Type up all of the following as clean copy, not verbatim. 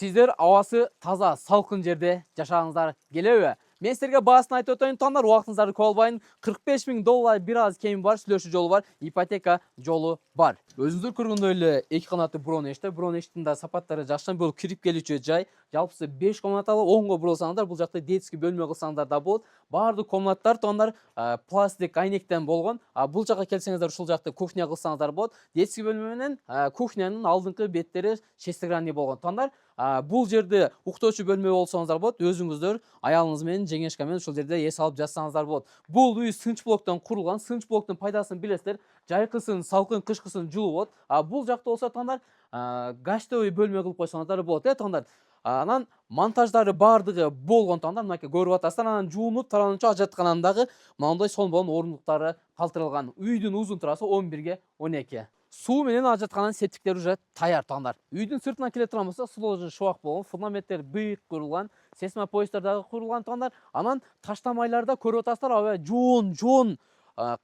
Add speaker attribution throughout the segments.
Speaker 1: Сиздер абасы таза, салкын жерде жашагыңыздар келеби? Мен силерге баасын айтып өтөйүн таңдар, убактыңыздарды көп албайын. $45.000 бир аз кеми бар, сүйлөшүү жолу бар, ипотека жолу бар. Өзүңүздөр көргөндөй эле 2 канаттуу бронештин да сапаттары жакшы, бул кирип келүүчү жай. Жалпысы 5 комнаталы 10го бурулсаңыздар, бул жакта детский бөлмө кылсаңыздар да болот. Баардык комнаттар таңдар пластик айнектен болгон. Бул жака келсеңиздер, ушул жакта кухня кылсаңыздар болот. Детский бөлмө менен кухнянын алдыңкы беттери шестигранный болгон. Таңдар бул жерде уктоочу бөлмө болсоңуздар болот. Өзүңүздөр аялыңыз менен, жеңешка менен ушул жерде эс алып жатсаңыздар болот. Бул үй сынч блоктон курулган. Сынч блоктун пайдасын билесиздер. Жайкысын, салкын, кышкысын жылуу болот. Бул жакта болсо таңдар гостевый бөлмө кылып койсоңуздар болот, таңдар. Анан монтаждары баардыгы болгон таңдар, мынакей көрүп атасыздар. Анан жуунуп тарануучу ажатканандагы мындай сонбон орундуктары калтырылган. Үйдүн узун турасы 11/12. Суу менен ажаткананын септиктери уже даяр таңдар. Үйдүн сыртынан келе турган болсо, сулоо шубак болгон, фундаменттер быйык курулган, сейсмопоездар дагы курулган таңдар. Анан таштамайларда көрүп атасыздар, аябай жоон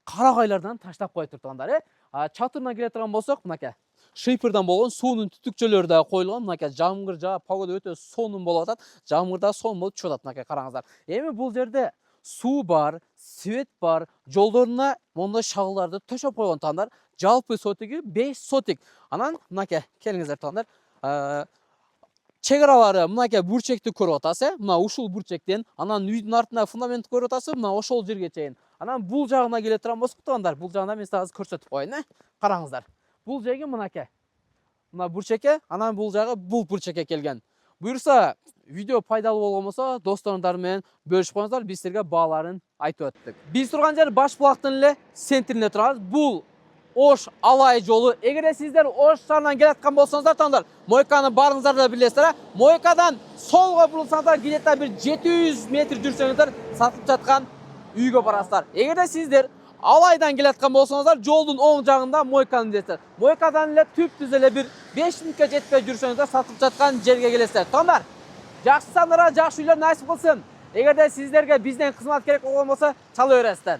Speaker 1: карагайлардан таштап коюптур таңдар. Чатырына келе турган болсок, мынакей шыйпырдан болгон суунун түтүкчөлөрү дагы коюлган. Мынакей жамгыр жаап, погода өтө сонун болуп атат. Жамгырда сонун болуп чыгып атат, мынакей караңыздар. Эми бул жерде суу бар, свет бар, жолдоруна мондой шагыларды төшөп койгон таңдар. Жалпы сотиги 5 сотик. Анан мынакей келиңиздер таңдар. Чек аралары мынакей бурчекти көрүп атасыз, мына ушул бурчектен, анан үйдүн артында фундаментти көрүп атасыз, мына ошол жерге чейин. Анан бул жагына келе турган болсок таңдар, бул жагына мен сизге көрсөтүп коеюн, караңыздар. Бул жеги мынакей. Мына бурчекке, анан бул жагы бул бурчекке келген. Буюрса, видео пайдалуу болгон болсо, досторуңдар менен бөлүшүп коюңуздар, биз силерге бааларын айтып өттүк. Биз турган жер Баш булактын эле центринде турабыз. Бул Ош Алай жолу. Эгерде сиздер Ош шаарынан келаткан болсоңуздар таңдар, Мойканы барыңыздар да билесиздер. Мойкадан солго бурулсаңыздар, где-то бир 700 метр жүрсөңүздөр сатылып жаткан үйгө барасыздар. Эгерде сиздер Алайдан келаткан болсоңуздар, жолдун оң жагында Мойканы билесиздер. Мойкадан эле түп-түз эле бир 5 мүнөткө жетпей жүрсөңүздөр сатылып жаткан жерге келесиздер. Таңдар, жакшы сандарга жакшы үйлөр насип кылсын. Эгерде сиздерге бизден кызмат керек болгон болсо, чала бересиздер.